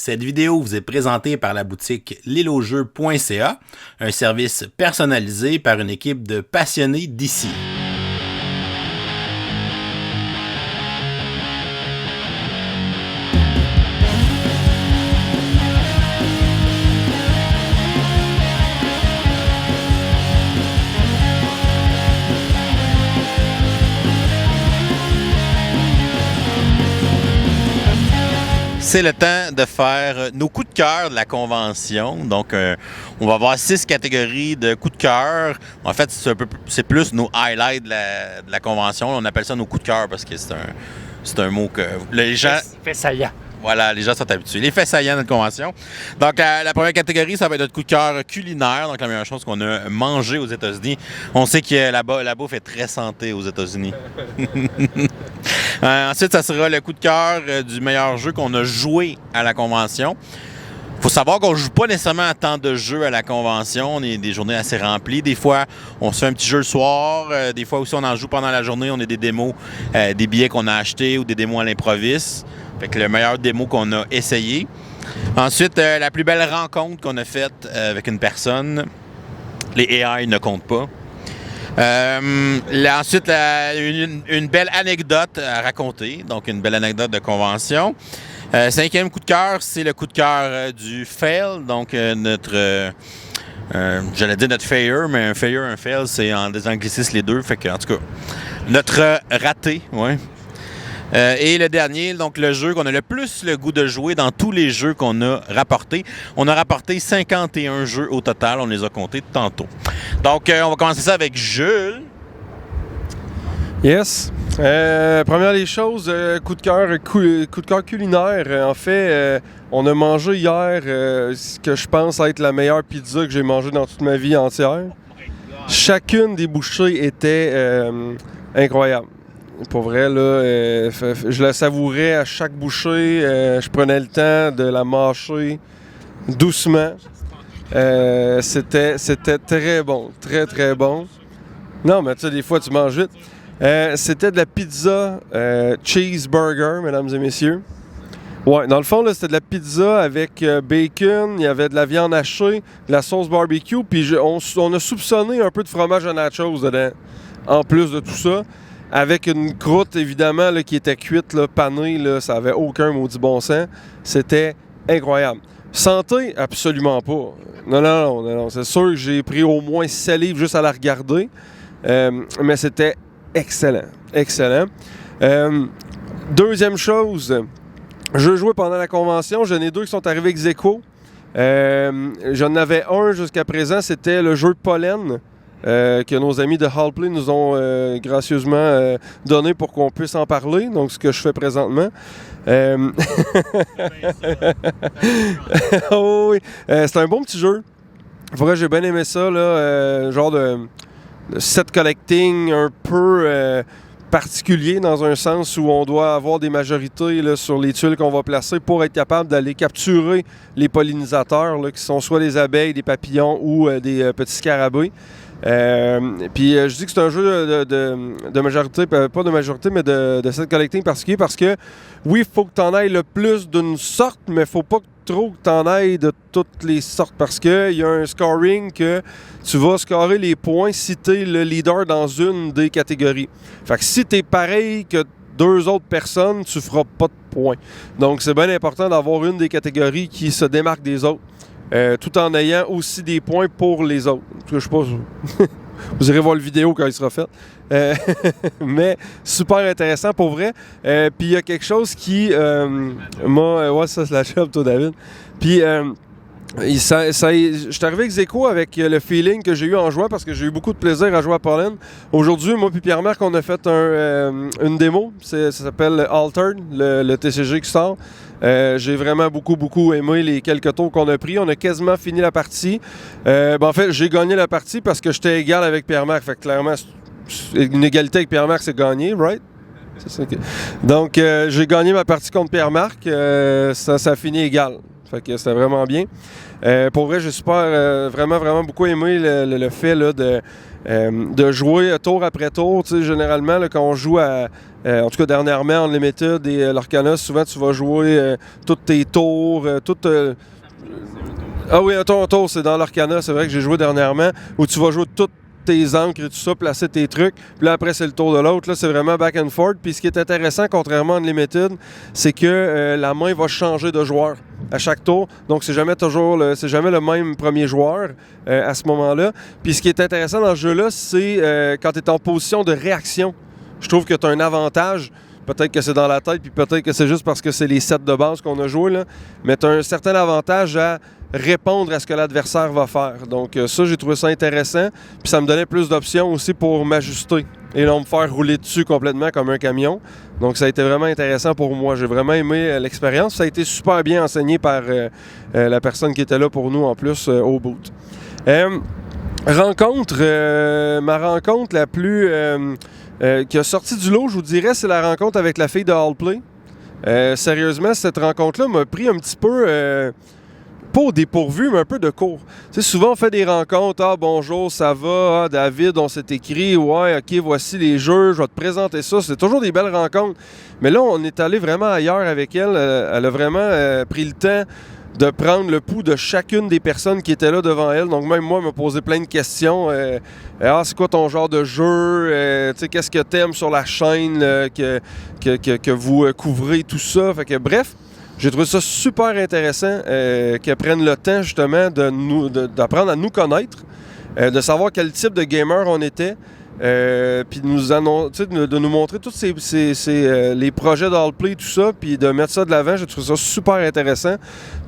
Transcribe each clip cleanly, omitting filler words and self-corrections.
Cette vidéo vous est présentée par la boutique liloujeux.ca, un service personnalisé par une équipe de passionnés d'ici. C'est le temps de faire nos coups de cœur de la convention. Donc, on va avoir 6 catégories de coups de cœur. En fait, c'est plus nos highlights de la convention. On appelle ça nos coups de cœur parce que c'est un mot que les gens... Fait saillant. Voilà, les gens sont habitués. Les faits saillants de notre convention. Donc, la première catégorie, ça va être notre coup de cœur culinaire. Donc, la meilleure chose qu'on a mangé aux États-Unis. On sait que la bouffe est très santé aux États-Unis. Ensuite, ça sera le coup de cœur du meilleur jeu qu'on a joué à la convention. Il faut savoir qu'on ne joue pas nécessairement à tant de jeux à la convention. On a des journées assez remplies. Des fois, on se fait un petit jeu le soir. Des fois aussi, on en joue pendant la journée. On a des démos, des billets qu'on a achetés ou des démos à l'improviste. Fait que le meilleur démo qu'on a essayé. Ensuite, la plus belle rencontre qu'on a faite avec une personne. Les AI ne comptent pas. Ensuite, une belle anecdote à raconter. Donc, une belle anecdote de convention. Cinquième coup de cœur, c'est le coup de cœur du fail. Donc, j'allais dire notre failure, mais un fail, c'est en des anglicismes les deux. Fait que, en tout cas, notre raté, ouais. Et le dernier, donc le jeu qu'on a le plus le goût de jouer dans tous les jeux qu'on a rapportés. On a rapporté 51 jeux au total, on les a comptés tantôt. Donc, on va commencer ça avec Jules. Yes. Première des choses, coup de cœur culinaire. En fait, on a mangé hier ce que je pense être la meilleure pizza que j'ai mangée dans toute ma vie entière. Chacune des bouchées était incroyable. Pour vrai, là, je la savourais à chaque bouchée. Je prenais le temps de la mâcher doucement. C'était très bon, très, très bon. Non, mais tu sais, des fois, tu manges vite. C'était de la pizza cheeseburger, mesdames et messieurs. Ouais, dans le fond, là, c'était de la pizza avec bacon, il y avait de la viande hachée, de la sauce barbecue, puis on a soupçonné un peu de fromage à nachos dedans, en plus de tout ça. Avec une croûte, évidemment, là, qui était cuite, là, panée, là, ça n'avait aucun maudit bon sens. C'était incroyable. Santé, absolument pas. Non. C'est sûr que j'ai pris au moins 7 livres juste à la regarder. Mais c'était excellent. Excellent. Deuxième chose, je jouais pendant la convention. J'en ai 2 qui sont arrivés ex aequo. J'en avais un jusqu'à présent, c'était le jeu de pollen. Que nos amis de Hallplay nous ont gracieusement donné pour qu'on puisse en parler. Donc, ce que je fais présentement. Oh, oui. C'est un bon petit jeu. Vrai, j'ai bien aimé ça. Là, genre de set collecting un peu particulier dans un sens où on doit avoir des majorités là, sur les tuiles qu'on va placer pour être capable d'aller capturer les pollinisateurs là, qui sont soit des abeilles, des papillons ou des petits scarabées. Puis je dis que c'est un jeu de majorité, pas de majorité, mais de set collecting particulier parce que oui, il faut que tu en ailles le plus d'une sorte, mais il faut pas trop que tu en ailles de toutes les sortes parce qu'il y a un scoring que tu vas scorer les points si tu es le leader dans une des catégories. Fait que si tu es pareil que 2 autres personnes, tu feras pas de points. Donc c'est bien important d'avoir une des catégories qui se démarque des autres. Tout en ayant aussi des points pour les autres. Je sais pas, vous irez voir le vidéo quand il sera fait. Mais super intéressant pour vrai. Puis il y a quelque chose qui m'a... ouais, ça c'est la chèvre, toi, David. Puis je suis arrivé ex aequo avec le feeling que j'ai eu en jouant parce que j'ai eu beaucoup de plaisir à jouer à Pollen. Aujourd'hui, moi puis Pierre-Marc, on a fait une démo. Ça s'appelle Altered, le TCG qui sort. J'ai vraiment beaucoup aimé les quelques tours qu'on a pris. On a quasiment fini la partie. En fait, j'ai gagné la partie parce que j'étais égal avec Pierre-Marc. Fait que clairement, une égalité avec Pierre-Marc, c'est gagné, right? C'est ça que... Donc, j'ai gagné ma partie contre Pierre-Marc. Ça a fini égal. Fait que c'était vraiment bien. Pour vrai, j'ai vraiment beaucoup aimé le fait là, de jouer tour après tour. Tu sais, généralement, là, quand on joue à En tout cas, dernièrement, Unlimited et l'Arcana, souvent tu vas jouer toutes tes tours, Ah oui, un tour, c'est dans l'Arcana, c'est vrai que j'ai joué dernièrement, où tu vas jouer toutes tes encres et tout ça, placer tes trucs, puis là après c'est le tour de l'autre, là c'est vraiment back and forth, puis ce qui est intéressant, contrairement à Unlimited, c'est que la main va changer de joueur à chaque tour, donc c'est jamais le même premier joueur à ce moment-là, puis ce qui est intéressant dans ce jeu-là, c'est quand tu es en position de réaction, je trouve que tu as un avantage. Peut-être que c'est dans la tête, puis peut-être que c'est juste parce que c'est les sets de base qu'on a joué, là. Mais tu as un certain avantage à répondre à ce que l'adversaire va faire. Donc ça, j'ai trouvé ça intéressant. Puis ça me donnait plus d'options aussi pour m'ajuster et non me faire rouler dessus complètement comme un camion. Donc ça a été vraiment intéressant pour moi. J'ai vraiment aimé l'expérience. Ça a été super bien enseigné par la personne qui était là pour nous en plus au boot. Ma rencontre la plus... qui a sorti du lot, je vous dirais, c'est la rencontre avec la fille de Allplay. Sérieusement, cette rencontre-là m'a pris un petit peu, pas au dépourvu, mais un peu de court. Tu sais, souvent on fait des rencontres, ah bonjour, ça va, ah David, on s'est écrit, ouais, ok, voici les jeux, je vais te présenter ça. C'est toujours des belles rencontres. Mais là, on est allé vraiment ailleurs avec elle. Elle a vraiment pris le temps de prendre le pouls de chacune des personnes qui étaient là devant elle. Donc même moi, elle m'a posé plein de questions. C'est quoi ton genre de jeu? Qu'est-ce que t'aimes sur la chaîne que vous couvrez, tout ça? Fait que bref, j'ai trouvé ça super intéressant qu'elle prenne le temps justement d'apprendre à nous connaître, de savoir quel type de gamer on était. Puis de nous montrer tous les projets d'Allplay, tout ça, puis de mettre ça de l'avant. J'ai trouvé ça super intéressant.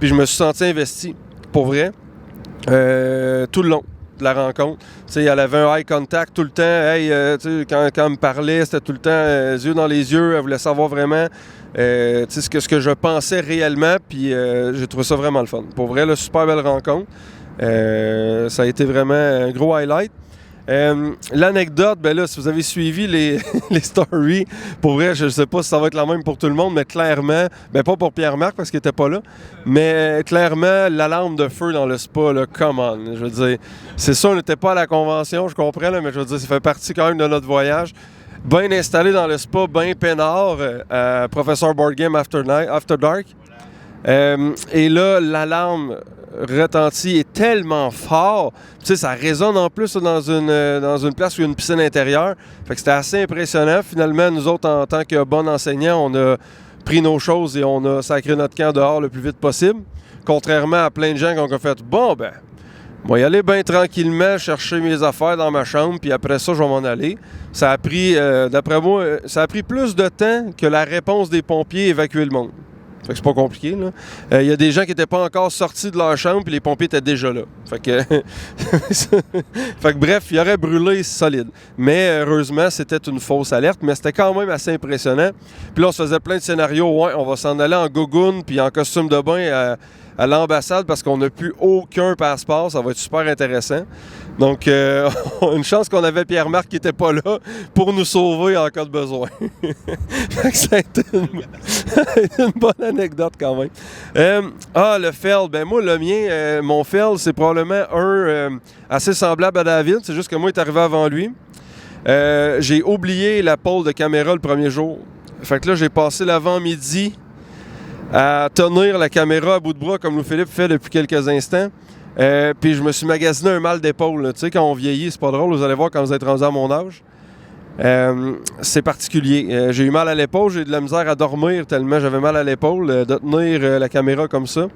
Puis je me suis senti investi, pour vrai, tout le long de la rencontre. Elle avait un eye contact tout le temps. Quand elle me parlait, c'était tout le temps yeux dans les yeux. Elle voulait savoir vraiment ce que je pensais réellement. Puis j'ai trouvé ça vraiment le fun. Pour vrai, là, super belle rencontre. Ça a été vraiment un gros highlight. L'anecdote, ben là, si vous avez suivi les stories, pour vrai, je ne sais pas si ça va être la même pour tout le monde, mais clairement, ben pas pour Pierre-Marc parce qu'il n'était pas là, mais clairement, l'alarme de feu dans le spa, là, come on, je veux dire, c'est ça, on n'était pas à la convention, je comprends, là, mais je veux dire, ça fait partie quand même de notre voyage. Bien installé dans le spa, bien peinard, à Professeur Board Game After Dark. Et là, l'alarme retentit est tellement fort. Tu sais, ça résonne en plus dans une place où il y a une piscine intérieure. Fait que c'était assez impressionnant. Finalement, nous autres, en tant que bons enseignants, on a pris nos choses et on a sacré notre camp dehors le plus vite possible. Contrairement à plein de gens qui ont fait « Bon, ben, moi, y aller bien tranquillement, chercher mes affaires dans ma chambre, puis après ça, je vais m'en aller. » Ça a pris, d'après moi, ça a pris plus de temps que la réponse des pompiers à évacuer le monde. Fait que c'est pas compliqué, là. Y a des gens qui n'étaient pas encore sortis de leur chambre, puis les pompiers étaient déjà là. Fait que... fait que bref, il aurait brûlé solide. Mais heureusement, c'était une fausse alerte, mais c'était quand même assez impressionnant. Puis là, on se faisait plein de scénarios. Ouais, on va s'en aller en gogoune, puis en costume de bain à l'ambassade, parce qu'on n'a plus aucun passeport. Ça va être super intéressant. Donc, une chance qu'on avait Pierre-Marc qui n'était pas là pour nous sauver en cas de besoin. Ça a été une bonne anecdote quand même. Le Feld. Ben moi, le mien, mon Feld, c'est probablement un assez semblable à David. C'est juste que moi, il est arrivé avant lui. J'ai oublié la pole de caméra le premier jour. Fait que là, j'ai passé l'avant-midi à tenir la caméra à bout de bras comme Louis-Philippe fait depuis quelques instants. Puis je me suis magasiné un mal d'épaule. Tu sais, quand on vieillit, c'est pas drôle. Vous allez voir quand vous êtes rendu à mon âge. C'est particulier. J'ai eu mal à l'épaule. J'ai eu de la misère à dormir tellement j'avais mal à l'épaule de tenir la caméra comme ça.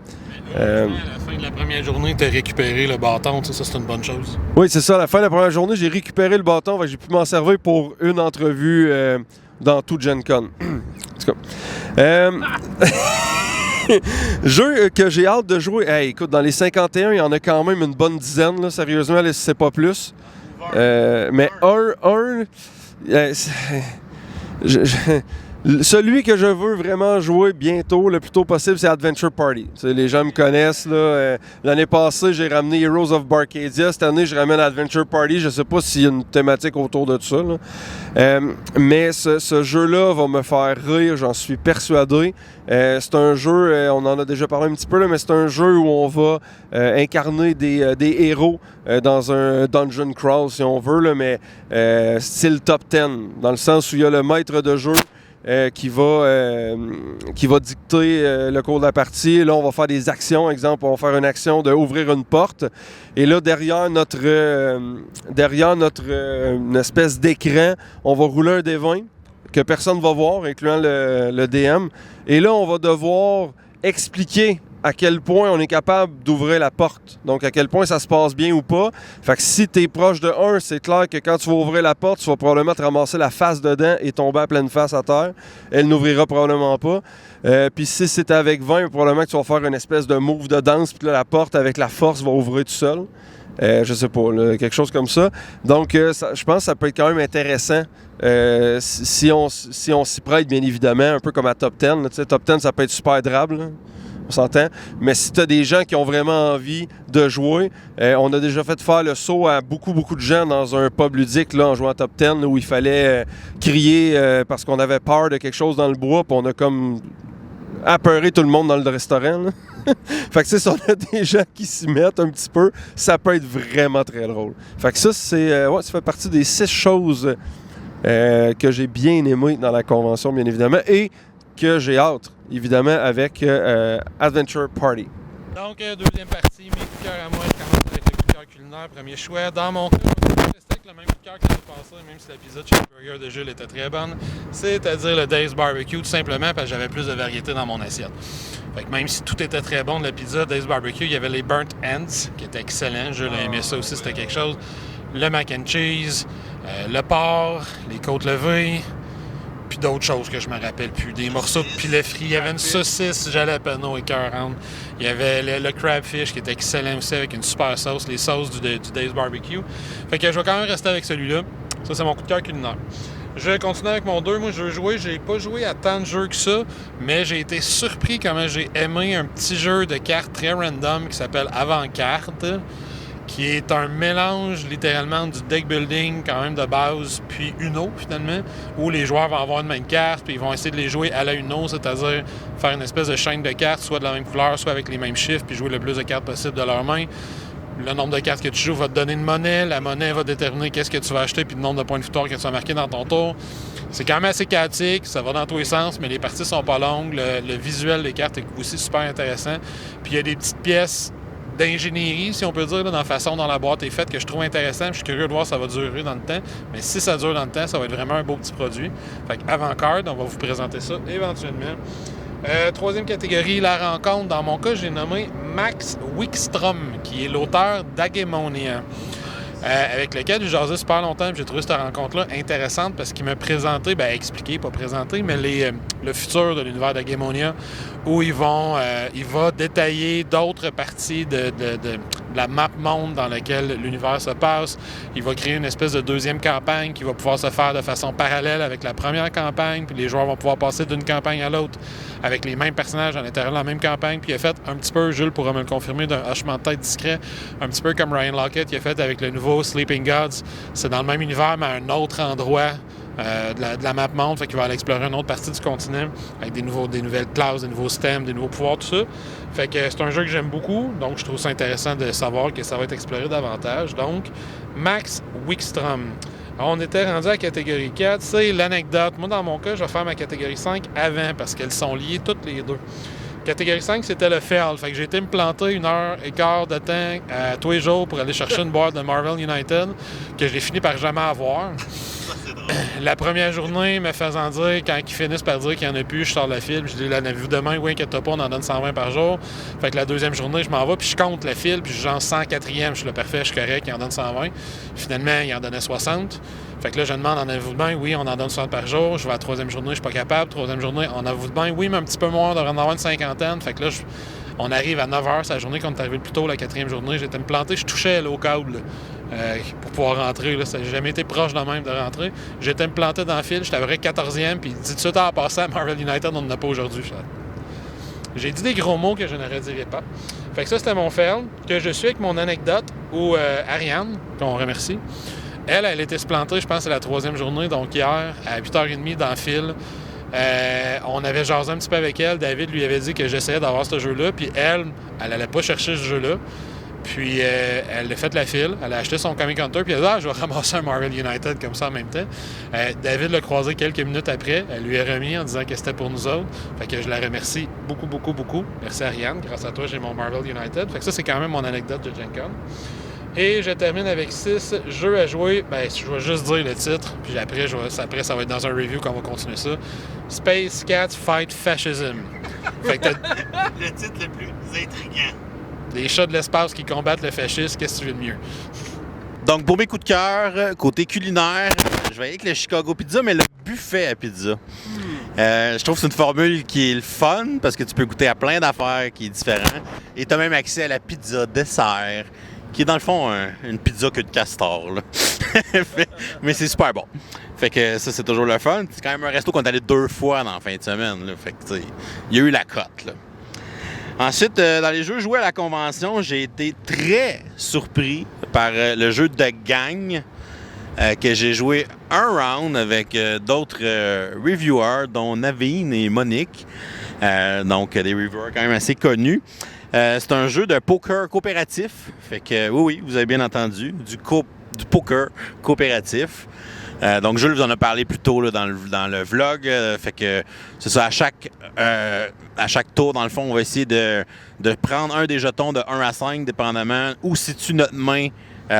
À la fin de la première journée, tu as récupéré le bâton. Ça, c'est une bonne chose. Oui, c'est ça. À la fin de la première journée, j'ai récupéré le bâton. Fait que j'ai pu m'en servir pour une entrevue dans tout Gen Con. En tout cas. Jeu que j'ai hâte de jouer. Hey, écoute, dans les 51, il y en a quand même une bonne dizaine, là, sérieusement, là, si c'est pas plus. Celui que je veux vraiment jouer bientôt, le plus tôt possible, c'est Adventure Party. T'sais, les gens me connaissent. Là, l'année passée, j'ai ramené Heroes of Barcadia. Cette année, je ramène Adventure Party. Je sais pas s'il y a une thématique autour de ça. Là. Mais ce jeu-là va me faire rire, j'en suis persuadé. C'est un jeu, on en a déjà parlé un petit peu, là, mais c'est un jeu où on va incarner des héros dans un dungeon crawl, si on veut, là, mais style top 10, dans le sens où il y a le maître de jeu qui va dicter le cours de la partie. Là, on va faire des actions. Exemple, on va faire une action d'ouvrir une porte. Et là, derrière notre une espèce d'écran, on va rouler un dé 20 que personne ne va voir, incluant le DM. Et là, on va devoir expliquer à quel point on est capable d'ouvrir la porte. Donc, à quel point ça se passe bien ou pas. Fait que si tu es proche de 1, c'est clair que quand tu vas ouvrir la porte, tu vas probablement te ramasser la face dedans et tomber à pleine face à terre. Elle n'ouvrira probablement pas. Puis si c'est avec 20, probablement que tu vas faire une espèce de move de danse, puis là, la porte, avec la force, va ouvrir tout seul. Je sais pas, là, quelque chose comme ça. Donc, je pense que ça peut être quand même intéressant si on s'y prête, bien évidemment, un peu comme à Top 10. Là, Top 10, ça peut être super drable, là. On s'entend. Mais si tu as des gens qui ont vraiment envie de jouer, on a déjà fait faire le saut à beaucoup de gens dans un pub ludique là, en jouant à Top 10 où il fallait crier parce qu'on avait peur de quelque chose dans le bois, puis on a comme apeuré tout le monde dans le restaurant. Là. Fait que si on a des gens qui s'y mettent un petit peu, ça peut être vraiment très drôle. Fait que ça, ça fait partie des 6 choses que j'ai bien aimées dans la convention, bien évidemment, et que j'ai hâte, évidemment, avec Adventure Party. Donc, deuxième partie, mes coups de cœur à moi, je commence avec le coup de cœur culinaire, premier choix. Dans mon cas, je vais rester avec le même coup de cœur que l'année passée, même si l'épisode chez Burger de Jules était très bonne, c'est-à-dire le Dave's Barbecue, tout simplement parce que j'avais plus de variété dans mon assiette. Fait que même si tout était très bon de l'épisode Dave's Barbecue, il y avait les Burnt Ends, qui étaient excellents, Jules a aimé ça aussi, c'était quelque chose. Le mac and cheese, le porc, les côtes levées, puis d'autres choses que je me rappelle plus. Des morceaux de poulet frit. Il y avait une saucisse jalapeno écœurante. Il y avait le crabfish qui était excellent aussi avec une super sauce, les sauces du Dave's Barbecue. Fait que je vais quand même rester avec celui-là. Ça, c'est mon coup de cœur culinaire. Je vais continuer avec mon 2. Moi, je veux jouer. J'ai pas joué à tant de jeux que ça, mais j'ai été surpris comment j'ai aimé un petit jeu de cartes très random qui s'appelle Avant-Carte, qui est un mélange littéralement du deck building quand même de base, puis Uno finalement, où les joueurs vont avoir une même carte, puis ils vont essayer de les jouer à la Uno, c'est-à-dire faire une espèce de chaîne de cartes, soit de la même couleur, soit avec les mêmes chiffres, puis jouer le plus de cartes possible de leur main. Le nombre de cartes que tu joues va te donner une monnaie, la monnaie va déterminer qu'est-ce que tu vas acheter, puis le nombre de points de victoire que tu vas marquer dans ton tour. C'est quand même assez chaotique, ça va dans tous les sens, mais les parties sont pas longues, le visuel des cartes est aussi super intéressant, puis il y a des petites pièces d'ingénierie, si on peut dire, là, dans la façon dont la boîte est faite, que je trouve intéressant. Je suis curieux de voir si ça va durer dans le temps. Mais si ça dure dans le temps, ça va être vraiment un beau petit produit. Fait qu'Avant-Card, on va vous présenter ça éventuellement. Troisième catégorie, la rencontre. Dans mon cas, j'ai nommé Max Wickstrom, qui est l'auteur d'Hagemonia. Avec lequel j'ai jasé super longtemps. J'ai trouvé cette rencontre-là intéressante parce qu'il m'a présenté, expliqué, pas présenté, mais le futur de l'univers d'Hagemonia, où il va détailler d'autres parties de la map monde dans laquelle l'univers se passe. Il va créer une espèce de deuxième campagne qui va pouvoir se faire de façon parallèle avec la première campagne, puis les joueurs vont pouvoir passer d'une campagne à l'autre avec les mêmes personnages à l'intérieur de la même campagne. Puis il a fait un petit peu, Jules pourra me le confirmer, d'un hochement de tête discret, un petit peu comme Ryan Lockett, il a fait avec le nouveau Sleeping Gods. C'est dans le même univers, mais à un autre endroit de la map monde, fait qu'il va aller explorer une autre partie du continent avec des nouvelles classes, des nouveaux systèmes, des nouveaux pouvoirs, tout ça. Fait que c'est un jeu que j'aime beaucoup, donc je trouve ça intéressant de savoir que ça va être exploré davantage. Donc, Max Wickstrom. Alors, on était rendu à la catégorie 4, c'est l'anecdote. Moi, dans mon cas, je vais faire ma catégorie 5 avant, parce qu'elles sont liées toutes les deux. Catégorie 5, c'était le fail. Fait que j'ai été me planter 1h15 de temps tous les jours pour aller chercher une boîte de Marvel United que j'ai fini par jamais avoir. La première journée, me faisant dire, quand ils finissent par dire qu'il n'y en a plus, je sors la file, je dis, l'avez-vous demain? Oui, inquiète pas, on en donne 120 par jour. Fait que la deuxième journée, je m'en vais, puis je compte la file, puis je genre 104e, je suis le parfait, je suis correct, il en donne 120. Finalement, il en donnait 60. Fait que là, je demande, en avez-vous demain? Oui, on en donne 60 par jour. Je vais à la troisième journée, je suis pas capable. Troisième journée, on avez-vous demain? Oui, mais un petit peu moins, on devrait en avoir une cinquantaine. Fait que là, on arrive à 9h, c'est la journée qu'on est arrivé le plus tôt, la quatrième journée. J'étais me planter, je touchais là, au câble. pour pouvoir rentrer. Là. Ça n'a jamais été proche de même de rentrer. J'étais me planter dans le fil, j'étais à peu près 14e, puis 18 heures en passant à Marvel United, on n'en a pas aujourd'hui. J'ai dit des gros mots que je ne redirai pas. Fait que ça, c'était mon fail, que je suis avec mon anecdote où Ariane, qu'on remercie, elle était se planter, je pense, c'est la 3e journée, donc hier, à 8h30 dans le fil. On avait jasé un petit peu avec elle. David lui avait dit que j'essayais d'avoir ce jeu-là, puis elle allait pas chercher ce jeu-là. Puis elle a fait la file, elle a acheté son Comic Hunter, puis elle a dit « je vais ramasser un Marvel United comme ça en même temps ». David l'a croisé quelques minutes après, elle lui a remis en disant que c'était pour nous autres. Fait que je la remercie beaucoup, beaucoup, beaucoup. Merci Ariane, grâce à toi j'ai mon Marvel United. Fait que ça c'est quand même mon anecdote de Gen Con. Et je termine avec 6 jeux à jouer. Je vais juste dire le titre, puis après ça va être dans un review qu'on va continuer ça. Space Cats Fight Fascism. Fait que le titre le plus intriguant. Des chats de l'espace qui combattent le fascisme, qu'est-ce que tu veux de mieux? Donc, pour mes coups de cœur, côté culinaire, je vais aller avec le Chicago Pizza, mais le buffet à pizza. Je trouve que c'est une formule qui est le fun parce que tu peux goûter à plein d'affaires qui est différent. Et tu as même accès à la pizza dessert, qui est dans le fond une pizza queue de castor. Là. Mais c'est super bon. Fait que ça, c'est toujours le fun. C'est quand même un resto qu'on est allé 2 fois dans la fin de semaine. Là. Fait que, tu sais, il y a eu la cote. Là. Ensuite, dans les jeux joués à la convention, j'ai été très surpris par le jeu de gang que j'ai joué un round avec d'autres reviewers, dont Naveen et Monique. Donc, des reviewers quand même assez connus. C'est un jeu de poker coopératif. Fait que, oui, vous avez bien entendu, du poker coopératif. Donc, Jules vous en a parlé plus tôt là, dans le vlog. Fait que c'est ça, à chaque tour, dans le fond, on va essayer de prendre un des jetons de 1 à 5, dépendamment où situe notre main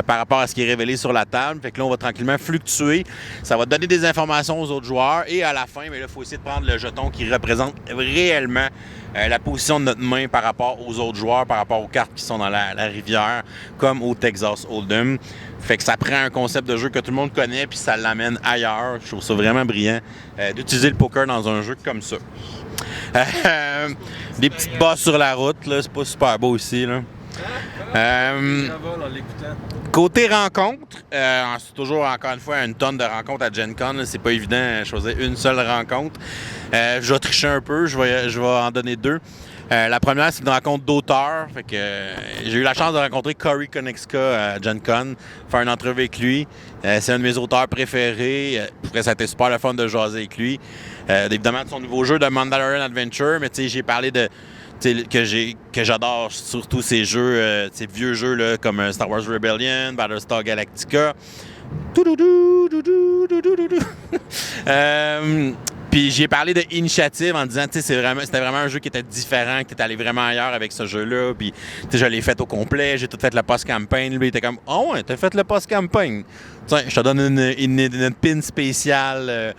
par rapport à ce qui est révélé sur la table. Fait que là, on va tranquillement fluctuer. Ça va donner des informations aux autres joueurs. Et à la fin, mais là, il faut essayer de prendre le jeton qui représente réellement la position de notre main par rapport aux autres joueurs, par rapport aux cartes qui sont dans la rivière, comme au Texas Hold'em. Fait que ça prend un concept de jeu que tout le monde connaît puis ça l'amène ailleurs. Je trouve ça vraiment brillant d'utiliser le poker dans un jeu comme ça. Des petites bosses sur la route, là, c'est pas super beau ici. Là. Côté rencontre, c'est toujours encore une fois une tonne de rencontres à Gen Con. Là, c'est pas évident de choisir une seule rencontre. Je vais tricher un peu, je vais en donner 2. La première, c'est une rencontre d'auteur. Fait que j'ai eu la chance de rencontrer Cory Konexka à Gen Con, faire une entrevue avec lui. C'est un de mes auteurs préférés. Ça a été super le fun de jaser avec lui. Évidemment, de son nouveau jeu de Mandalorian Adventure, mais j'ai parlé de que j'adore surtout ces jeux, ces vieux jeux là, comme Star Wars Rebellion, Battlestar Galactica. Puis j'ai parlé de Initiative en disant que c'était vraiment un jeu qui était différent, qui était allé vraiment ailleurs avec ce jeu-là. Puis je l'ai fait au complet, j'ai tout fait le post-campaign. Lui, il était comme « Oh ouais, t'as fait le post-campaign! » Tiens, je te donne une pin spéciale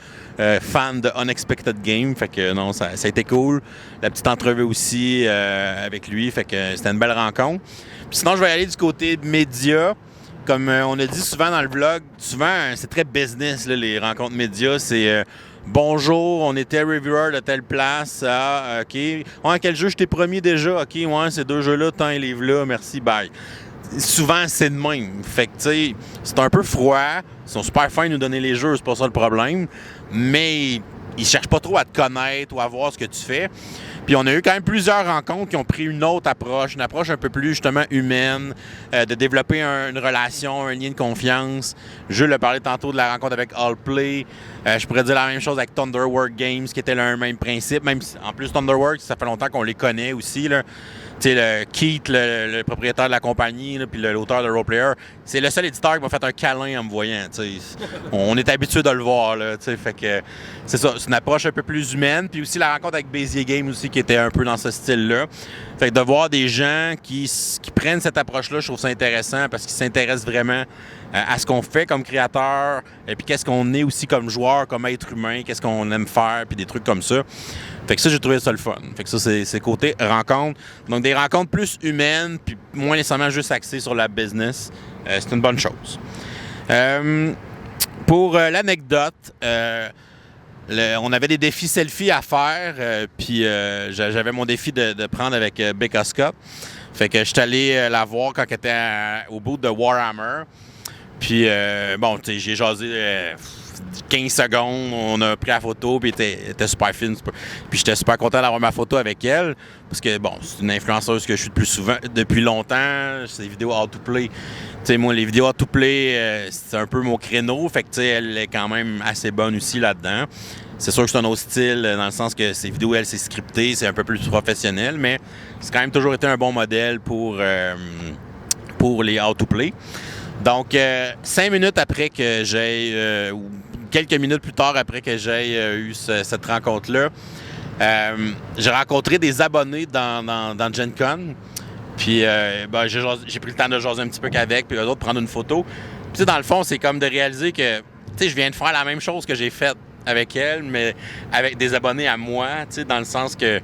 fan de Unexpected Game. Fait que non, ça a été cool. La petite entrevue aussi avec lui. Fait que c'était une belle rencontre. Puis sinon, je vais aller du côté média. Comme on a dit souvent dans le vlog, souvent c'est très business, là, les rencontres médias. C'est bonjour, on était reviewer de telle place. Ah, OK. Ouais, quel jeu je t'ai promis déjà? OK, ouais, ces 2 jeux-là, tant et livre-là, merci, bye. Souvent, c'est de même. Fait que, tu sais, c'est un peu froid. Ils sont super fins de nous donner les jeux, c'est pas ça le problème. Mais ils cherchent pas trop à te connaître ou à voir ce que tu fais. Puis on a eu quand même plusieurs rencontres qui ont pris une autre approche, une approche un peu plus justement humaine, de développer une relation, un lien de confiance. Jules a parlé tantôt de la rencontre avec Allplay. Je pourrais dire la même chose avec Thunderwork Games, qui était le même principe. Même si, en plus, Thunderwork, ça fait longtemps qu'on les connaît aussi, là. Tu sais, le Keith, le propriétaire de la compagnie, là, puis l'auteur de Roleplayer, c'est le seul éditeur qui m'a fait un câlin en me voyant. On est habitué de le voir. Là, fait que c'est ça, c'est une approche un peu plus humaine. Puis aussi la rencontre avec Bézier Games aussi, qui était un peu dans ce style-là. Fait que de voir des gens qui prennent cette approche-là, je trouve ça intéressant parce qu'ils s'intéressent vraiment à ce qu'on fait comme créateur, et puis qu'est-ce qu'on est aussi comme joueur, comme être humain, qu'est-ce qu'on aime faire, puis des trucs comme ça. Fait que ça, j'ai trouvé ça le fun. Fait que ça, c'est côté rencontre. Donc, des rencontres plus humaines, puis moins nécessairement juste axées sur la business. C'est une bonne chose. Pour l'anecdote, on avait des défis selfie à faire, puis j'avais mon défi de prendre avec Bekaska. Fait que je suis allé la voir quand elle était au bout de Warhammer. Puis, bon, tu sais, j'ai jasé 15 secondes, on a pris la photo, puis elle était super fine. Puis j'étais super content d'avoir ma photo avec elle, parce que, bon, c'est une influenceuse que je suis depuis longtemps. C'est des vidéos how to play. Tu sais, moi, les vidéos how to play, c'est un peu mon créneau. Fait que, tu sais, elle est quand même assez bonne aussi là-dedans. C'est sûr que c'est un autre style, dans le sens que ces vidéos, c'est scripté, c'est un peu plus professionnel, mais c'est quand même toujours été un bon modèle pour les how to play. Donc, 5 minutes après que j'ai, ou quelques minutes plus tard après que j'ai eu cette rencontre-là, j'ai rencontré des abonnés dans Gen Con. Puis, ben, j'ai pris le temps de jaser un petit peu qu'avec, puis eux autres prendre une photo. Puis, dans le fond, c'est comme de réaliser que, tu sais, je viens de faire la même chose que j'ai faite avec elle, mais avec des abonnés à moi, tu sais, dans le sens que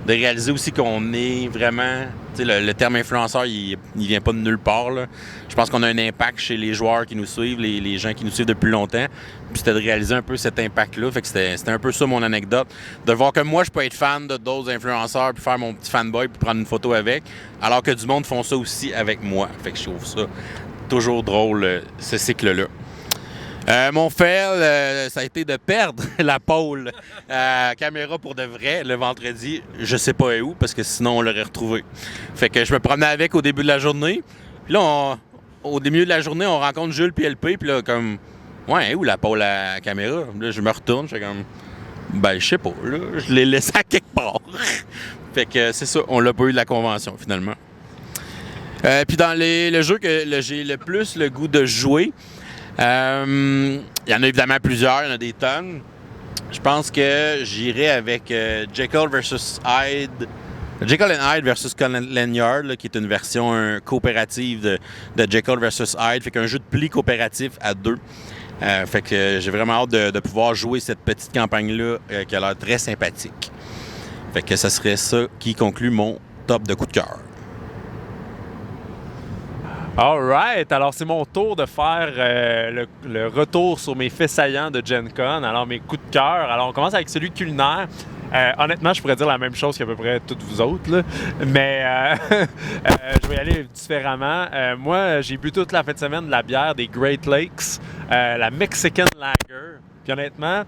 de réaliser aussi qu'on est vraiment... Tu sais, le terme influenceur, il vient pas de nulle part, là. Je pense qu'on a un impact chez les joueurs qui nous suivent, les gens qui nous suivent depuis longtemps. Puis c'était de réaliser un peu cet impact-là. Fait que c'était un peu ça mon anecdote. De voir que moi, je peux être fan de d'autres influenceurs puis faire mon petit fanboy puis prendre une photo avec, alors que du monde font ça aussi avec moi. Fait que je trouve ça toujours drôle, ce cycle-là. Mon fail, ça a été de perdre la pole caméra pour de vrai le vendredi. Je sais pas où, parce que sinon on l'aurait retrouvé. Fait que je me promenais avec au début de la journée. Puis là, au milieu de la journée, on rencontre Jules puis LP. Puis là, comme, ouais, où la pole à caméra? Là, je me retourne, je fais comme, ben, je sais pas, là, je l'ai laissé à quelque part. Fait que c'est ça, on l'a pas eu de la convention, finalement. Puis dans le jeu que j'ai le plus le goût de jouer, il y en a évidemment plusieurs, il y en a des tonnes. Je pense que j'irai avec Jekyll versus Hyde. Jekyll and Hyde versus Lanyard, là, qui est une version coopérative de Jekyll versus Hyde. Fait qu'un jeu de pli coopératif à 2. Fait que j'ai vraiment hâte de pouvoir jouer cette petite campagne-là qui a l'air très sympathique. Fait que ça serait ça qui conclut mon top de coup de cœur. Alright, alors c'est mon tour de faire le retour sur mes faits saillants de Gen Con, alors mes coups de cœur. Alors on commence avec celui culinaire. Honnêtement, je pourrais dire la même chose qu'à peu près toutes vous autres, là. Mais je vais y aller différemment. Moi, j'ai bu toute la fin de semaine de la bière des Great Lakes, la Mexican Lager. Puis honnêtement,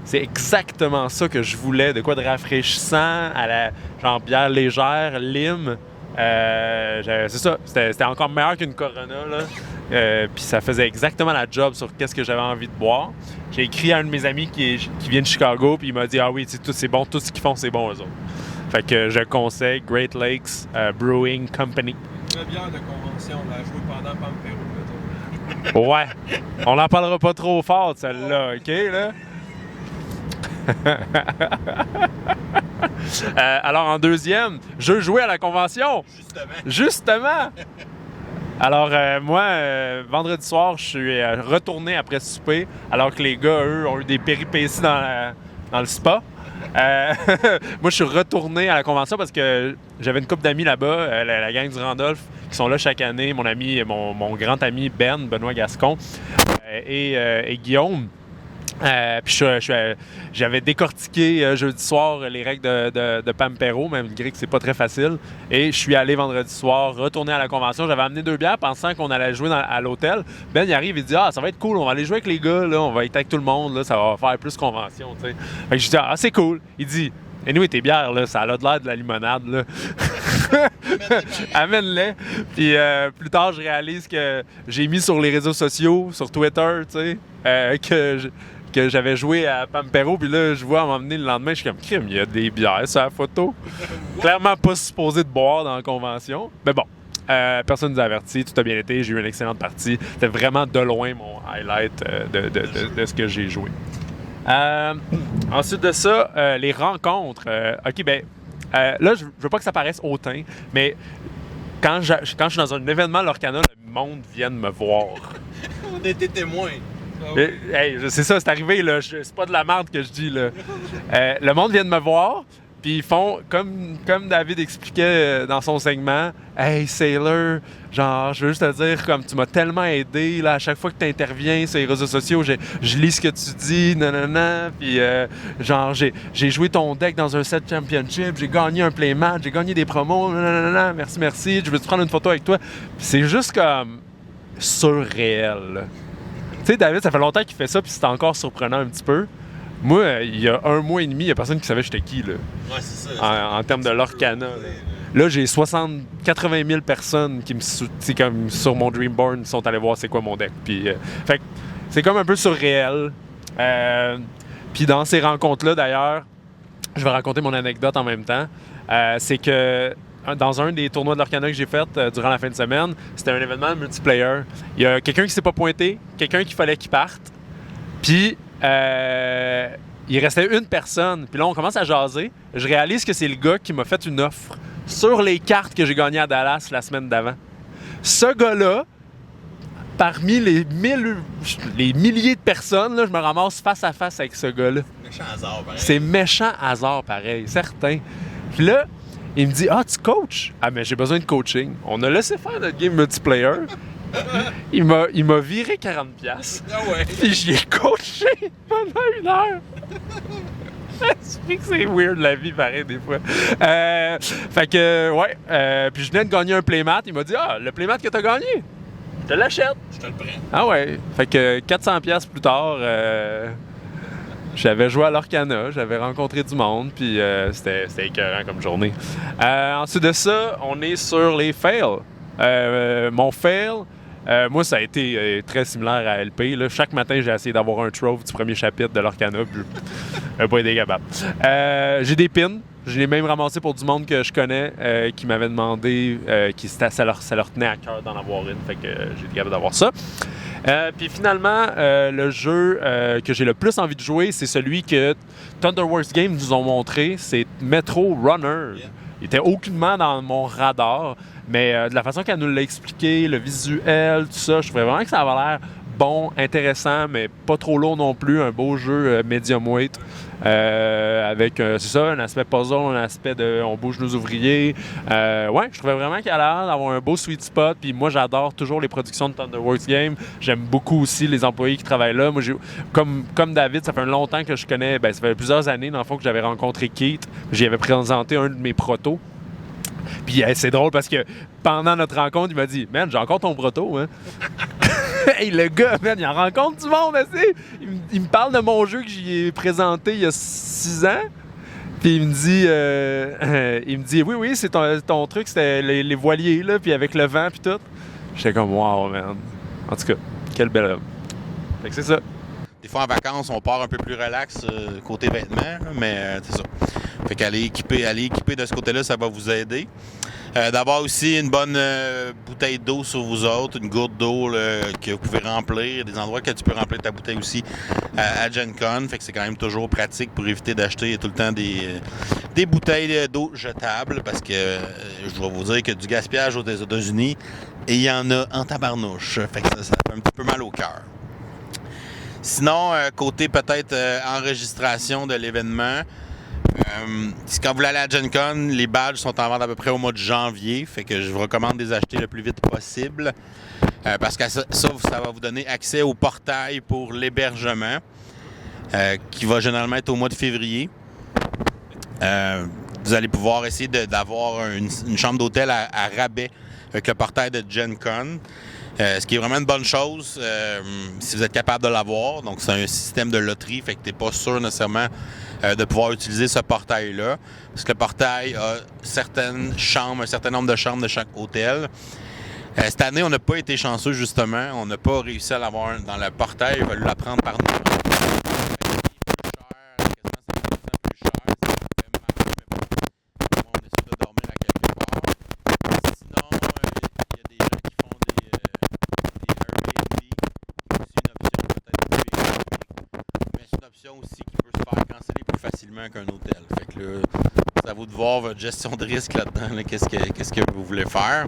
c'est exactement ça que je voulais, de quoi de rafraîchissant, à la genre bière légère, lime. C'est ça, c'était encore meilleur qu'une Corona, là. Puis ça faisait exactement la job sur qu'est-ce que j'avais envie de boire. J'ai écrit à un de mes amis qui vient de Chicago, puis il m'a dit « Ah oui, c'est bon, tout ce qu'ils font, c'est bon, eux autres. » Fait que je conseille Great Lakes Brewing Company. La bière de convention, on l'a joué pendant Pampero. Ouais, on n'en parlera pas trop fort de celle-là, OK, là? Alors, en deuxième, je jouais à la convention. Justement. Alors, moi, vendredi soir, je suis retourné après souper, alors que les gars, eux, ont eu des péripéties dans le spa. Moi, je suis retourné à la convention parce que j'avais une couple d'amis là-bas, la gang du Randolph, qui sont là chaque année. Mon ami, mon grand ami Benoît Gascon, et Guillaume. Puis j'avais décortiqué jeudi soir les règles de Pampero, malgré que c'est pas très facile. Et je suis allé vendredi soir, retourner à la convention. J'avais amené 2 bières pensant qu'on allait jouer à l'hôtel. Ben, il arrive, il dit « Ah, ça va être cool, on va aller jouer avec les gars, là, on va être avec tout le monde, là, ça va faire plus convention. » Fait que je dis « Ah, c'est cool. » Il dit « Et nous, tes bières, là, ça a l'air de la limonade, là. » Amène-les. Puis plus tard, je réalise que j'ai mis sur les réseaux sociaux, sur Twitter, tu sais, que j'avais joué à Pampero, puis là, je vois à m'emmener le lendemain, je suis comme, crime, il y a des bières sur la photo. Clairement pas supposé de boire dans la convention. Mais bon, personne ne nous a avertis, tout a bien été, j'ai eu une excellente partie. C'était vraiment de loin mon highlight de ce que j'ai joué. Ensuite de ça, les rencontres. OK, ben, là, je veux pas que ça paraisse hautain, mais quand je suis dans un événement Lorcana, le monde vient me voir. On était témoins. Hey, c'est ça, c'est arrivé, là. C'est pas de la merde que je dis, là. Le monde vient de me voir, puis ils font, comme David expliquait dans son segment, « Hey, Sailor, genre, je veux juste te dire, comme tu m'as tellement aidé, là, à chaque fois que tu interviens sur les réseaux sociaux, je lis ce que tu dis, nanana, puis genre, j'ai joué ton deck dans un set championship, j'ai gagné un play match, j'ai gagné des promos, nanana, merci, je veux te prendre une photo avec toi. » C'est juste comme... surréel. Là. Tu sais, David, ça fait longtemps qu'il fait ça, puis c'est encore surprenant un petit peu. Moi, il y a 1 mois et demi, il n'y a personne qui savait j'étais qui, là. Ouais, c'est ça. En termes de l'Orcana. Là, j'ai 80 000 personnes qui comme sur mon Dreamborn sont allées voir c'est quoi mon deck. Puis, fait que c'est comme un peu surréel. Puis dans ces rencontres-là, d'ailleurs, je vais raconter mon anecdote en même temps. C'est que dans un des tournois de l'Orcana que j'ai fait durant la fin de semaine, c'était un événement multiplayer. Il y a quelqu'un qui s'est pas pointé, quelqu'un qu'il fallait qu'il parte. Puis il restait une personne. Puis là, on commence à jaser. Je réalise que c'est le gars qui m'a fait une offre sur les cartes que j'ai gagnées à Dallas la semaine d'avant. Ce gars-là, parmi les milliers de personnes, là, je me ramasse face à face avec ce gars-là. Méchant hasard, pareil. C'est méchant hasard, pareil, certain. Puis là, il me dit « Ah, tu coaches? » Ah, mais j'ai besoin de coaching. On a laissé faire notre game multiplayer. Il m'a viré 40$. Ah ouais. Puis j'y ai coaché pendant 1 heure. C'est weird la vie, pareil, des fois. Fait que, ouais. Puis je venais de gagner un playmat. Il m'a dit « Ah, le playmat que t'as gagné, je te l'achète. » Je te le prends. Ah ouais. Fait que 400$ plus tard, j'avais joué à l'Orcana, j'avais rencontré du monde, puis c'était écœurant comme journée. Ensuite de ça, on est sur les fails. Mon fail, moi, ça a été très similaire à LP. Là. Chaque matin, j'ai essayé d'avoir un trove du premier chapitre de l'Orcana, puis je n'ai pas été capable. J'ai des pins. Je l'ai même ramassé pour du monde que je connais qui m'avait demandé, ça leur tenait à cœur d'en avoir une, fait que j'ai été capable d'avoir ça. Puis finalement, le jeu que j'ai le plus envie de jouer, c'est celui que Thunderworks Games nous ont montré, c'est Metro Runner. Yeah. Il était aucunement dans mon radar, mais de la façon qu'elle nous l'a expliqué, le visuel, tout ça, je trouvais vraiment que ça avait l'air bon, intéressant, mais pas trop lourd non plus. Un beau jeu medium weight. Avec, c'est ça, un aspect puzzle, un aspect de on bouge nos ouvriers. Ouais, je trouvais vraiment qu'il a l'air d'avoir un beau sweet spot. Puis moi, j'adore toujours les productions de Thunderworks Games. J'aime beaucoup aussi les employés qui travaillent là. Moi, comme David, ça fait longtemps que je connais, ça fait plusieurs années, dans le fond, que j'avais rencontré Keith. J'y avais présenté un de mes protos. Puis c'est drôle parce que pendant notre rencontre, il m'a dit « Man, j'ai encore ton proto, hein? » Hey, le gars, man, il en rencontre du monde, assez. Il me parle de mon jeu que j'y ai présenté il y a 6 ans. Puis il me dit oui, c'est ton truc, c'était les voiliers, là, puis avec le vent, puis tout. J'étais comme, wow, man. En tout cas, quelle belle œuvre. Fait que c'est ça. Des fois, en vacances, on part un peu plus relax côté vêtements, mais c'est ça. Fait qu'aller équiper de ce côté-là, ça va vous aider. D'avoir aussi une bonne bouteille d'eau sur vous autres, une gourde d'eau que vous pouvez remplir, des endroits que tu peux remplir ta bouteille aussi à Gen Con. Fait que c'est quand même toujours pratique pour éviter d'acheter tout le temps des bouteilles d'eau jetables, parce que je dois vous dire que du gaspillage aux États-Unis, et il y en a en tabarnouche. Fait que ça fait un petit peu mal au cœur. Sinon, côté peut-être enregistration de l'événement, quand vous allez à Gen Con, les badges sont en vente à peu près au mois de janvier. Fait que je vous recommande de les acheter le plus vite possible. Parce que ça va vous donner accès au portail pour l'hébergement, qui va généralement être au mois de février. Vous allez pouvoir essayer d'avoir une chambre d'hôtel à rabais avec le portail de Gen Con. Ce qui est vraiment une bonne chose si vous êtes capable de l'avoir. Donc, c'est un système de loterie, fait que tu n'es pas sûr nécessairement de pouvoir utiliser ce portail-là. Parce que le portail a certaines chambres, un certain nombre de chambres de chaque hôtel. Cette année, on n'a pas été chanceux, justement. On n'a pas réussi à l'avoir dans le portail. Il va la prendre par nous. Aussi qui peut se faire canceller plus facilement qu'un hôtel. Fait que là, c'est à vous de voir votre gestion de risque là-dedans. Là, qu'est-ce que vous voulez faire.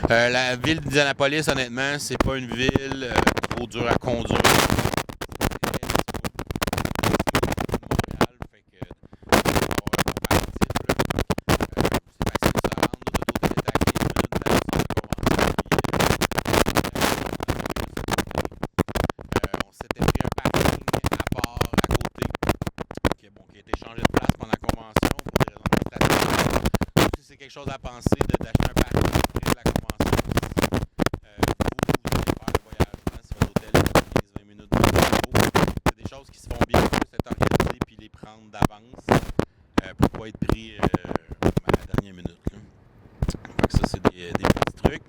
La ville d'Indianapolis, honnêtement, c'est pas une ville trop dure à conduire. Chose à penser d'acheter un paquet de la convention. Vous c'est des petits trucs.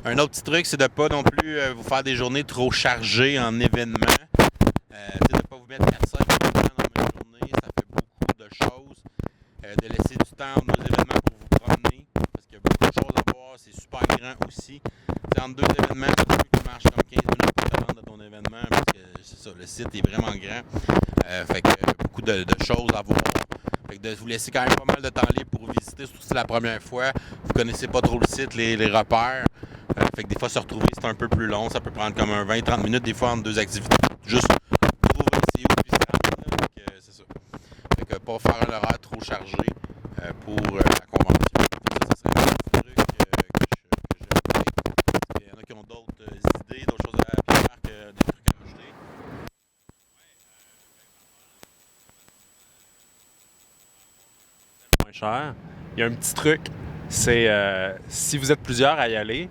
Un autre petit truc, c'est de ne pas non plus vous faire des journées trop chargées en événements. De ne pas vous mettre 4-5 événements dans la même journée, ça fait beaucoup de choses. De laisser du temps entre nos événements pour vous promener, parce qu'il y a beaucoup de choses à voir, c'est super grand aussi. Entre 2 événements, ça peut que tu marches comme 15 minutes pour te rendre à ton événement, parce que c'est ça, le site est vraiment grand. Fait que beaucoup de choses à voir. Fait que de vous laisser quand même pas mal de temps libre pour visiter, surtout si c'est la première fois. Vous connaissez pas trop le site, les repères. Fait que des fois, se retrouver, c'est un peu plus long. Ça peut prendre comme un 20-30 minutes, des fois, entre 2 activités. Juste pour ouvrir c'est où, puis se rendre. Fait que c'est ça. Fait que pas faire un horaire trop chargé pour la convention. Ça serait un petit truc que j'aimerais. Il y en a qui ont d'autres idées, d'autres choses à faire, des trucs à rajouter. Moins cher. Il y a un petit truc, c'est si vous êtes plusieurs à y aller,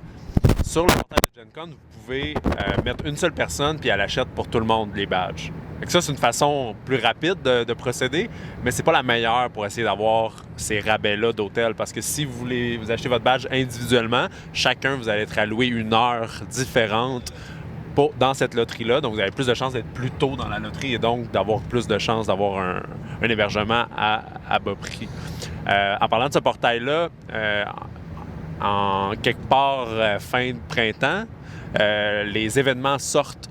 sur le portail de GenCon, vous pouvez mettre une seule personne puis elle achète pour tout le monde les badges. Fait que ça, c'est une façon plus rapide de procéder, mais c'est pas la meilleure pour essayer d'avoir ces rabais-là d'hôtel. Parce que si vous voulez vous acheter votre badge individuellement, chacun, vous allez être alloué une heure différente dans cette loterie-là. Donc, vous avez plus de chances d'être plus tôt dans la loterie et donc d'avoir plus de chances d'avoir un hébergement à bas prix. En parlant de ce portail-là, en quelque part fin de printemps, les événements sortent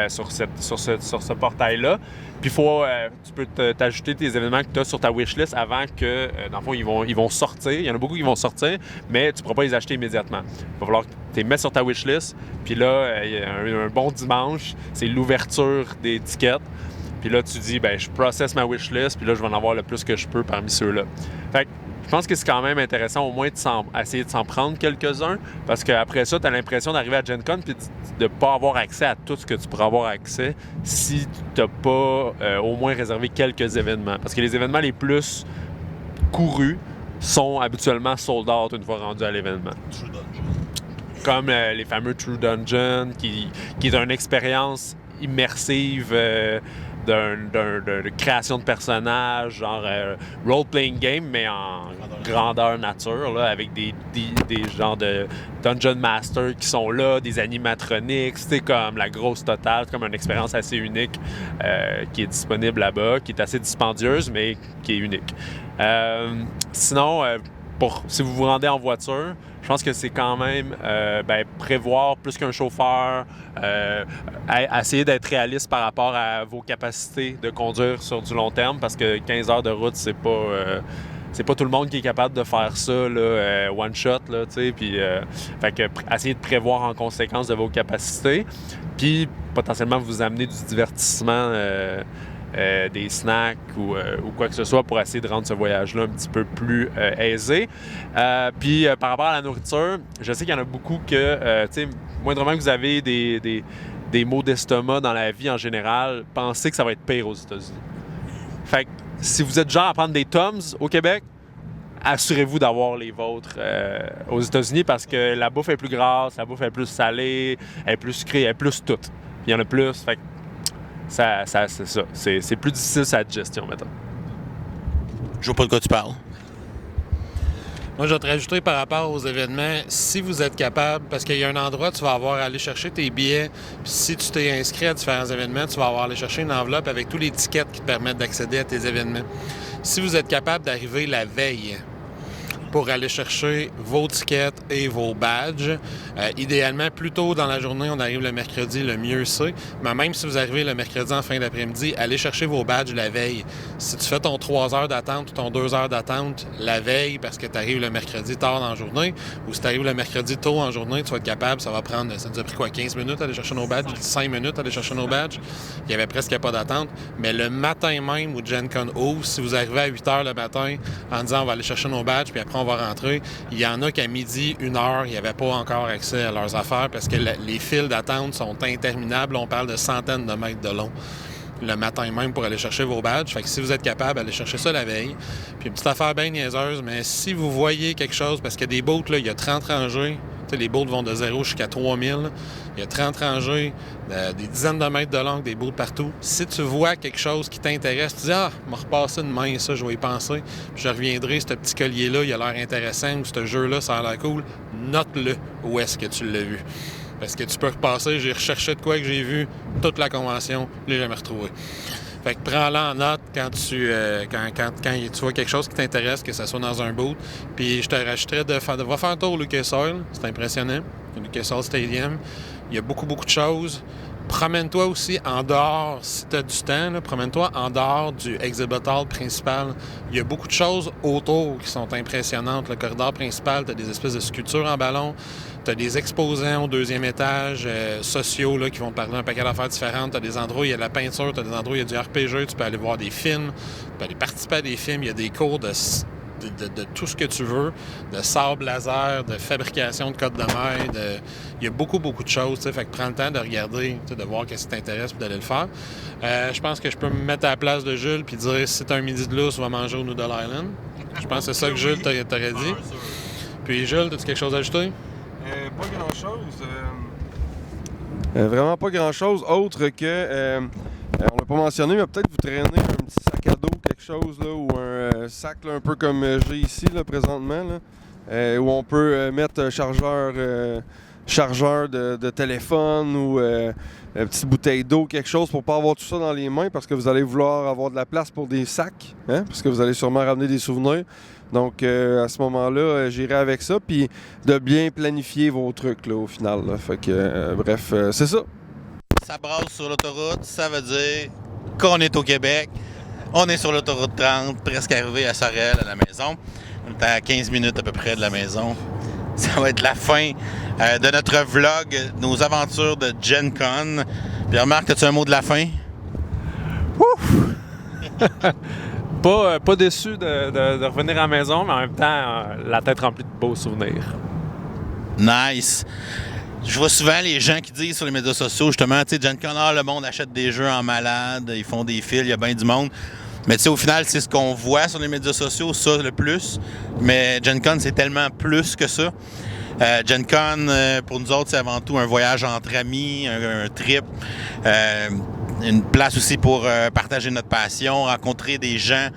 sur ce portail-là. Puis tu peux t'ajouter tes événements que tu as sur ta wishlist avant que, dans le fond, ils vont sortir. Il y en a beaucoup qui vont sortir, mais tu ne pourras pas les acheter immédiatement. Il va falloir que tu les mettes sur ta wishlist. Puis là, il y a un bon dimanche, c'est l'ouverture des tickets. Puis là, tu dis, je processe ma wishlist, puis là, je vais en avoir le plus que je peux parmi ceux-là. Fait que je pense que c'est quand même intéressant au moins essayer de s'en prendre quelques-uns, parce qu'après ça, tu as l'impression d'arriver à GenCon puis de ne pas avoir accès à tout ce que tu pourrais avoir accès si tu n'as pas au moins réservé quelques événements. Parce que les événements les plus courus sont habituellement sold out une fois rendus à l'événement. Comme les fameux True Dungeon, qui est une expérience immersive de création de personnages, genre role-playing game, mais en grandeur nature, là, avec des genres de Dungeon Master qui sont là, des animatronics, c'est comme la grosse totale, c'est comme une expérience assez unique qui est disponible là-bas, qui est assez dispendieuse, mais qui est unique. Sinon, si vous vous rendez en voiture, je pense que c'est quand même prévoir plus qu'un chauffeur, essayer d'être réaliste par rapport à vos capacités de conduire sur du long terme, parce que 15 heures de route, c'est pas tout le monde qui est capable de faire ça là, one shot, là, tu sais, puis fait que essayez de prévoir en conséquence de vos capacités, puis potentiellement vous amener du divertissement, des snacks ou quoi que ce soit pour essayer de rendre ce voyage-là un petit peu plus aisé. Puis par rapport à la nourriture, je sais qu'il y en a beaucoup que, tu sais, moindrement que vous avez des maux d'estomac dans la vie en général, pensez que ça va être pire aux États-Unis. Fait que si vous êtes genre à prendre des Tums au Québec, assurez-vous d'avoir les vôtres aux États-Unis, parce que la bouffe est plus grasse, la bouffe est plus salée, elle est plus sucrée, elle est plus toute. Puis il y en a plus, fait que c'est ça. C'est plus difficile sa gestion, mettons. Je vois pas de quoi tu parles. Moi, je vais te rajouter par rapport aux événements, si vous êtes capable, parce qu'il y a un endroit où tu vas avoir à aller chercher tes billets, puis si tu t'es inscrit à différents événements, tu vas avoir à aller chercher une enveloppe avec tous les tickets qui te permettent d'accéder à tes événements. Si vous êtes capable d'arriver la veille pour aller chercher vos tickets et vos badges. Idéalement, plus tôt dans la journée, on arrive le mercredi, le mieux c'est. Mais même si vous arrivez le mercredi en fin d'après-midi, allez chercher vos badges la veille. Si tu fais ton 3 heures d'attente ou ton 2 heures d'attente la veille parce que tu arrives le mercredi tard dans la journée, ou si tu arrives le mercredi tôt en journée, tu vas être capable, ça nous a pris quoi, 15 minutes à aller chercher nos badges, 5 minutes à aller chercher nos badges. Il y avait presque pas d'attente. Mais le matin même où GenCon ouvre, si vous arrivez à 8 heures le matin en disant on va aller chercher nos badges, puis après on va rentrer, il y en a qu'à midi, 1 heure, il n'y avait pas encore accès à leurs affaires parce que les files d'attente sont interminables. On parle de centaines de mètres de long le matin même pour aller chercher vos badges. Fait que si vous êtes capable, allez chercher ça la veille. Puis une petite affaire bien niaiseuse, mais si vous voyez quelque chose, parce qu'il y a des boats, là, il y a 30 rangées, sais, les boats vont de 0 jusqu'à 3000. Il y a 30 rangées, des dizaines de mètres de long, des boats partout. Si tu vois quelque chose qui t'intéresse, tu dis « Ah, je vais repasser demain, ça, je vais y penser. Puis je reviendrai, ce petit collier-là, il a l'air intéressant, ou ce jeu-là, ça a l'air cool. » Note-le où est-ce que tu l'as vu. Parce que tu peux repasser, j'ai recherché de quoi que j'ai vu toute la convention, je l'ai jamais retrouvé. Fait que prends-le en note quand tu vois quelque chose qui t'intéresse, que ce soit dans un boot. Puis je te rajouterais va faire un tour au Lucas Oil, c'est impressionnant. Le Lucas Oil Stadium, il y a beaucoup de choses. Promène-toi aussi en dehors, si tu as du temps, là, promène-toi en dehors du exhibit hall principal. Il y a beaucoup de choses autour qui sont impressionnantes. Le corridor principal, tu as des espèces de sculptures en ballon. Tu as des exposants au deuxième étage, sociaux, là, qui vont te parler d'un paquet d'affaires différentes. Tu as des endroits où il y a de la peinture, tu as des endroits où il y a du RPG, tu peux aller voir des films, tu peux aller participer à des films. Il y a des cours de tout ce que tu veux, de sable laser, de fabrication de codes de maille. Il y a beaucoup de choses. Fait que prends le temps de regarder, de voir ce qui t'intéresse et d'aller le faire. Je pense que je peux me mettre à la place de Jules et dire si c'est un midi de lousse, on va manger au Noodle Island. Je pense que c'est ça que Jules t'aurait dit. Puis Jules, as-tu quelque chose à ajouter? Pas grand-chose. Vraiment pas grand-chose, autre que, on l'a pas mentionné, mais peut-être vous traîner un petit sac à dos, quelque chose, là, ou un sac là, un peu comme j'ai ici là, présentement, là, où on peut mettre un chargeur de téléphone ou une petite bouteille d'eau, quelque chose pour pas avoir tout ça dans les mains parce que vous allez vouloir avoir de la place pour des sacs, hein, parce que vous allez sûrement ramener des souvenirs. Donc, à ce moment-là, j'irai avec ça, puis de bien planifier vos trucs, là, au final. Là. Fait que, bref, c'est ça. Ça brasse sur l'autoroute, ça veut dire qu'on est au Québec. On est sur l'autoroute 30, presque arrivé à Sorel, à la maison. On est à 15 minutes à peu près de la maison. Ça va être la fin de notre vlog, nos aventures de Gen Con. Puis remarque, as-tu un mot de la fin? Ouf! Pas déçu de revenir à la maison, mais en même temps, la tête remplie de beaux souvenirs. Nice! Je vois souvent les gens qui disent sur les médias sociaux, justement, tu sais, Gen Con, le monde achète des jeux en malade, ils font des fils, il y a bien du monde. Mais tu sais, au final, c'est ce qu'on voit sur les médias sociaux, ça, le plus. Mais Gen Con, c'est tellement plus que ça. Gen Con, pour nous autres, c'est avant tout un voyage entre amis, un trip. Une place aussi pour partager notre passion, rencontrer des gens.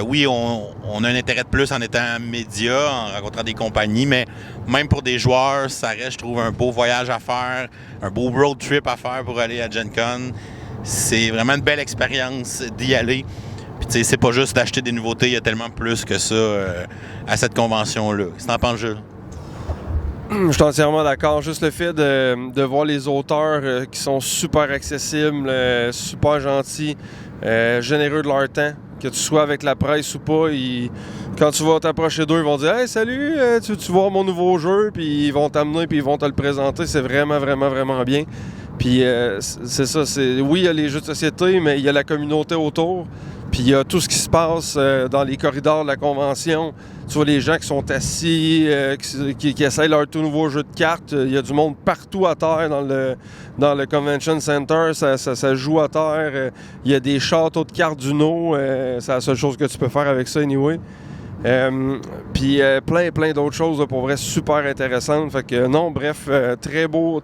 Oui, on a un intérêt de plus en étant média, en rencontrant des compagnies, mais même pour des joueurs, ça reste, je trouve, un beau voyage à faire, un beau road trip à faire pour aller à Gen Con. C'est vraiment une belle expérience d'y aller. Puis, tu sais, c'est pas juste d'acheter des nouveautés, il y a tellement plus que ça à cette convention-là. Qu'est-ce que t'en penses, Jules? Je suis entièrement d'accord. Juste le fait de voir les auteurs qui sont super accessibles, super gentils, généreux de leur temps, que tu sois avec la presse ou pas, quand tu vas t'approcher d'eux, ils vont dire « Hey, salut, tu veux voir mon nouveau jeu? » Puis ils vont t'amener, puis ils vont te le présenter. C'est vraiment, vraiment, vraiment bien. Puis c'est ça. Oui, il y a les jeux de société, mais il y a la communauté autour. Puis il y a tout ce qui se passe dans les corridors de la convention. Tu vois les gens qui sont assis, qui essayent leur tout nouveau jeu de cartes. Il y a du monde partout à terre dans le Convention Center. Ça joue à terre. Il y a des châteaux de cartes d'Uno. C'est la seule chose que tu peux faire avec ça, anyway. Puis plein d'autres choses, là, pour vrai, super intéressantes. Fait que non, bref, très beau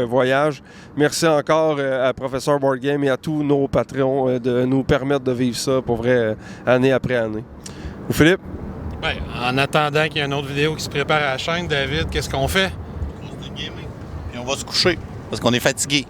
voyage. Merci encore à Professeur Board Game et à tous nos patrons de nous permettre de vivre ça, pour vrai, année après année. Philippe? Bien, en attendant qu'il y ait une autre vidéo qui se prépare à la chaîne, David, qu'est-ce qu'on fait? Puis on va se coucher, parce qu'on est fatigué.